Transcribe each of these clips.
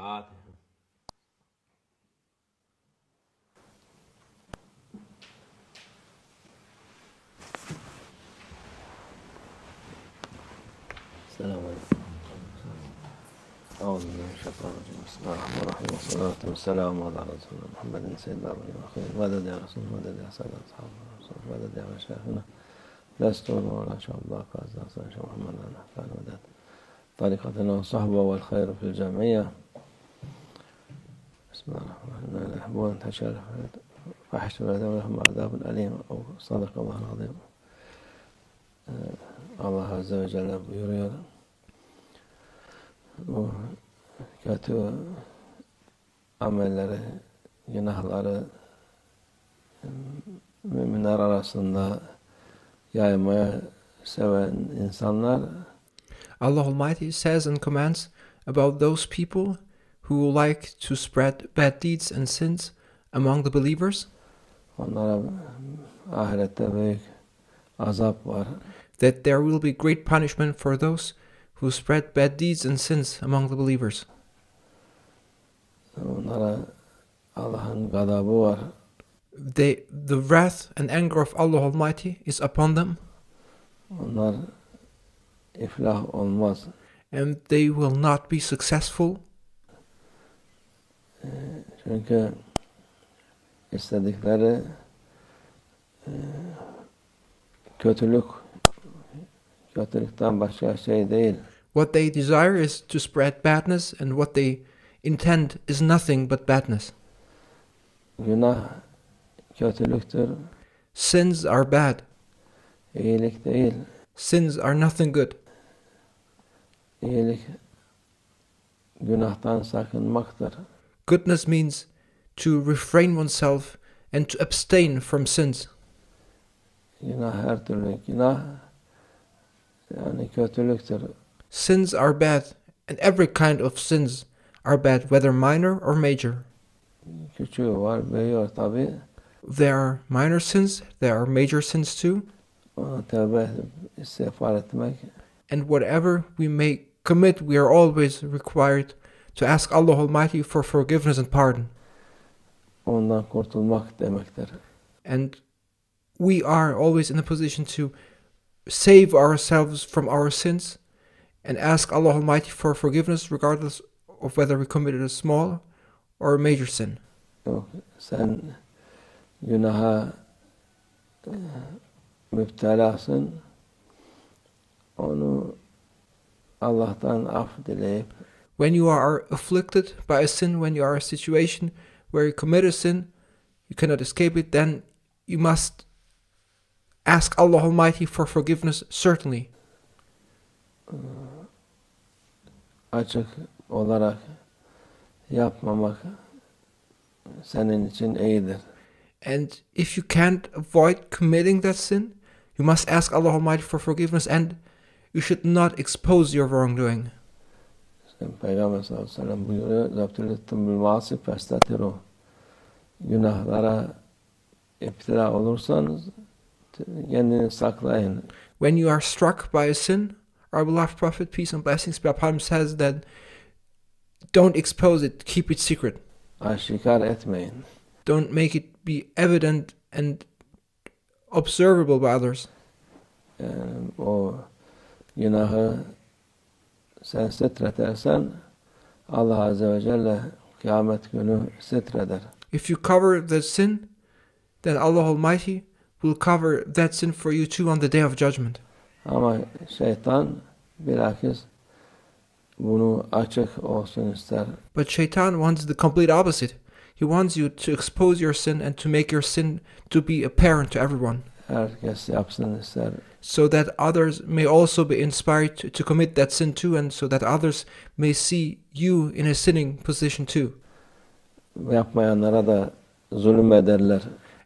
الفاتحة. السلام عليكم. أعوذ بالله من الشيطان الرجيم. بسم الله الرحمن الرحيم والصلاة والسلام على رسولنا محمد سيدنا الأولين والآخرين. مدد يا رسول مدد يا سيد أصحاب الرسول مدد يا مشايخنا لستون ولا شاء الله فاز أصلا شاء محمد كان مدد طريقتنا والصحبة والخير في الجمعية. بسم الله الرحمن الرحيم. لا يحبون أن تشارك فحش ولهم عذاب أليم أو صدق الله العظيم. Allah Azze ve Celle buyuruyor. Bu kötü amelleri, günahları müminler arasında yaymaya seven insanlar, Allah Almighty says and commands about those people who like to spread bad deeds and sins among the believers, onlara ahirette büyük azap var. that there will be great punishment for those who spread bad deeds and sins among the believers. Onlara Allah'ın gadabı var. The wrath and anger of Allah Almighty is upon them, Onlar iflah olmaz. and they will not be successful, Çünkü istedikleri kötülükten başka şey değil. what they desire is to spread badness, and what they intend is nothing but badness. Günah kötülüktür, Sins are bad. iyilik değil. Sins are nothing good. İyilik günahtan sakınmaktır. Goodness means to refrain oneself and to abstain from sins. Günah her türlü günah yani kötülüktür. Sins are bad, and every kind of sins are bad, whether minor or major. Küçüğü var, büyüğü var tabi. There are minor sins, there are major sins too, Ona tövbe edip istiğfar etmek, and whatever we may commit, we are always required to ask Allah Almighty for forgiveness and pardon. ondan kurtulmak demektir. And we are always in a position to save ourselves from our sins and ask Allah Almighty for forgiveness, regardless of whether we committed a small or a major sin. Yok, sen günaha müptelasın, onu Allah'tan af dileyip When you are afflicted by a sin, when you are in a situation where you commit a sin, you cannot escape it, then you must ask Allah Almighty for forgiveness, certainly. açık olarak yapmamak senin için iyidir. And if you can't avoid committing that sin, you must ask Allah Almighty for forgiveness, and you should not expose your wrongdoing. Peygamber sallallahu aleyhi ve sellem buyuruyor, "Zabtülüttüm bil masi festatiru." Günahlara iptila olursanız kendini saklayın. When you are struck by a sin, our beloved Prophet, peace and blessings be upon him, says that don't expose it, keep it secret. Aşikar etmeyin. Don't make it be evident and observable by others. Yani o günahı sen sitredersen Allah Azze ve Celle kıyamet günü sitreder. If you cover the sin, then Allah Almighty will cover that sin for you too on the day of judgment. Ama şeytan bilakis bunu açık olsun ister. But Shaitan wants the complete opposite. He wants you to expose your sin and to make your sin to be apparent to everyone, Herkes yapsın ister. so that others may also be inspired to commit that sin too, and so that others may see you in a sinning position too. Yapmayanlara da zulüm ederler.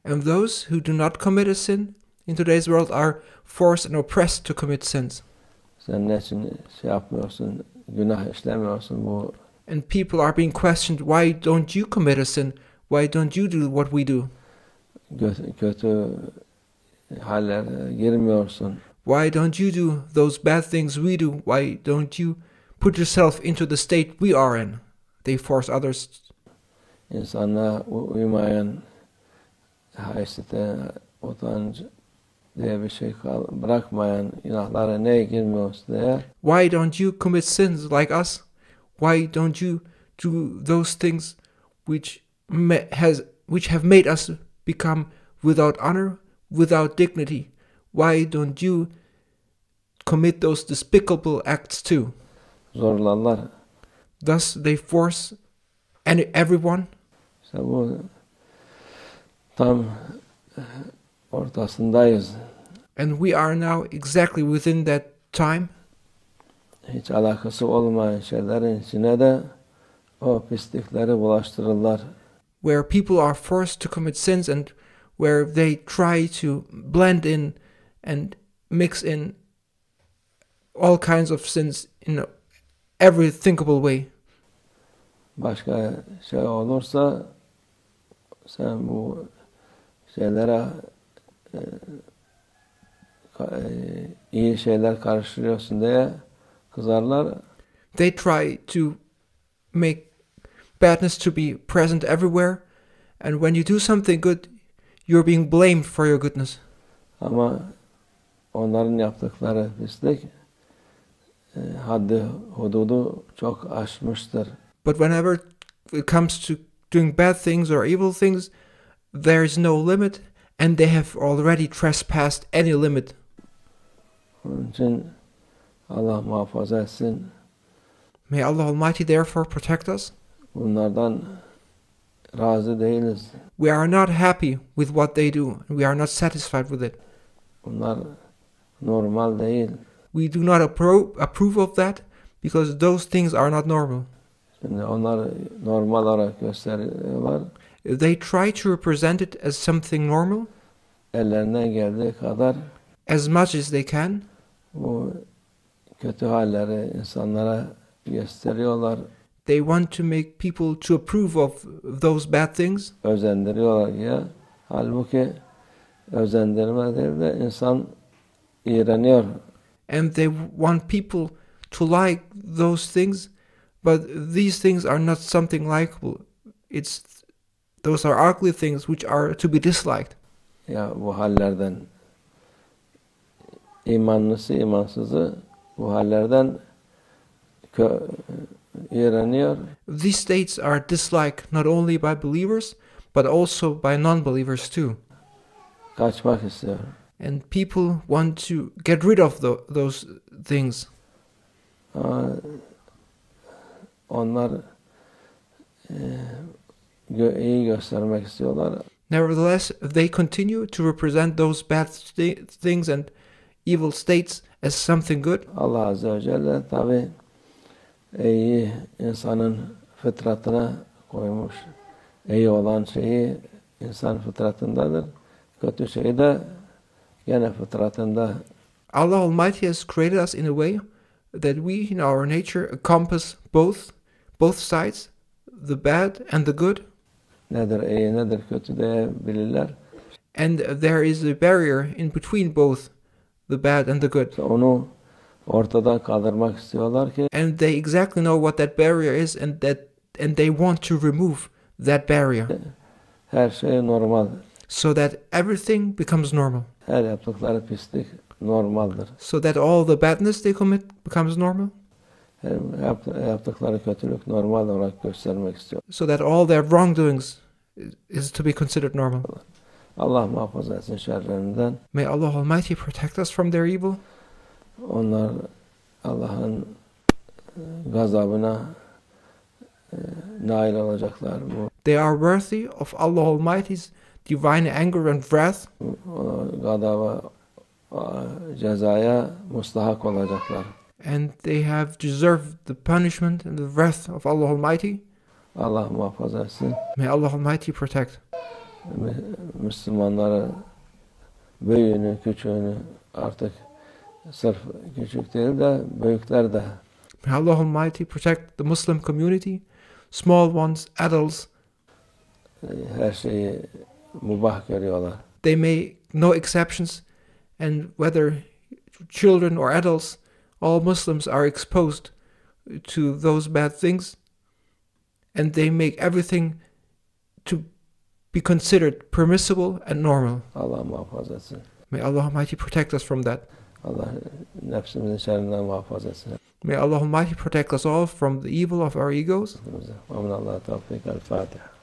And those who do not commit a sin in today's world are forced and oppressed to commit sins. Sen ne için şey yapmıyorsun, günah işlemiyorsun bu. And people are being questioned, why don't you commit a sin? Why don't you do what we do? Kötü hallere girmiyorsun. Why don't you do those bad things we do? Why don't you put yourself into the state we are in, they force others. İnsanlığa uymayan haysiyete, utanç diye bir şey bırakmayan günahlara neye girmiyorsun diye. Why don't you commit sins like us? Why don't you do those things which have made us become without honor, without dignity? Why don't you commit those despicable acts too? Zorlarlar. Thus they force everyone. İşte bu tam ortasındayız. And we are now exactly within that time. Hiç alakası olmayan şeylerin içine de o pislikleri bulaştırırlar. Where people are forced to commit sins and where they try to blend in and mix in all kinds of sins in every thinkable way. Başka şey olursa sen bu şeylere iyi şeyler karıştırıyorsun diye kızarlar. They try to make badness to be present everywhere, and when you do something good, you're being blamed for your goodness. Ama onların yaptıkları pislik haddi hududu çok aşmıştır. But whenever it comes to doing bad things or evil things, there is no limit, and they have already trespassed any limit. Onun için Allah muhafaza etsin. May Allah Almighty therefore protect us. Bunlardan razı değiliz. We are not happy with what they do, and we are not satisfied with it. Bunlar normal değil. We do not approve of that, because those things are not normal. Şimdi onlar normal olarak gösteriyorlar. They try to represent it as something normal, Ellerinden geldiği kadar as much as they can. bu kötü halleri insanlara gösteriyorlar, They want to make people to approve of those bad things. özendiriyorlar ya. Halbuki özendirme değil de insan iğreniyor. And they want people to like those things, but these things are not something likable. Those are ugly things which are to be disliked. Ya bu hallerden imanlısı imansızı bu hallerden iğreniyor. These states are disliked not only by believers, but also by non-believers too. Kaçmak istiyor. And people want to get rid of those things. Onlar iyi göstermek istiyorlar. Nevertheless, they continue to represent those bad things and evil states as something good. Allah Azze ve Celle tabi iyi insanın fıtratına koymuş. İyi olan şeyi insan fıtratındadır. Kötü şey de gene fıtratında. Allah Almighty has created us in a way that we in our nature encompass both sides, the bad and the good. Nedir iyi nedir kötü diye bilirler. And there is a barrier in between both the bad and the good. Onu ortadan kaldırmak istiyorlar ki And they exactly know what that barrier is, and they want to remove that barrier her şey normal. so that everything becomes normal. Her yaptıkları pislik normaldir. So that all the badness they commit becomes normal. Her yaptıkları kötülük normal olarak göstermek istiyor. So that all their wrongdoings is to be considered normal. Allah muhafaza etsin şerlerinden. May Allah Almighty protect us from their evil. Onlar Allah'ın gazabına nail olacaklar. They are worthy of Allah Almighty's divine anger and wrath. Gazaba, cezaya mustahak olacaklar. And they have deserved the punishment and the wrath of Allah Almighty. Allah muhafaza etsin. May Allah Almighty protect. Müslümanları büyüğünü, küçüğünü artık sırf küçük değil de büyükler de. May Allah Almighty protect the Muslim community, small ones, adults. Her şeyi mubah görüyorlar. They make no exceptions, and whether children or adults, all Muslims are exposed to those bad things. and they make everything to be considered permissible and normal. Allah muhafaza etsin. May Allah Almighty protect us from that. Allah nefsimizin şerrinden muhafaza etsin. May Allah Almighty protect us all from the evil of our egos. Amin. Allah tevfik. El Fatiha.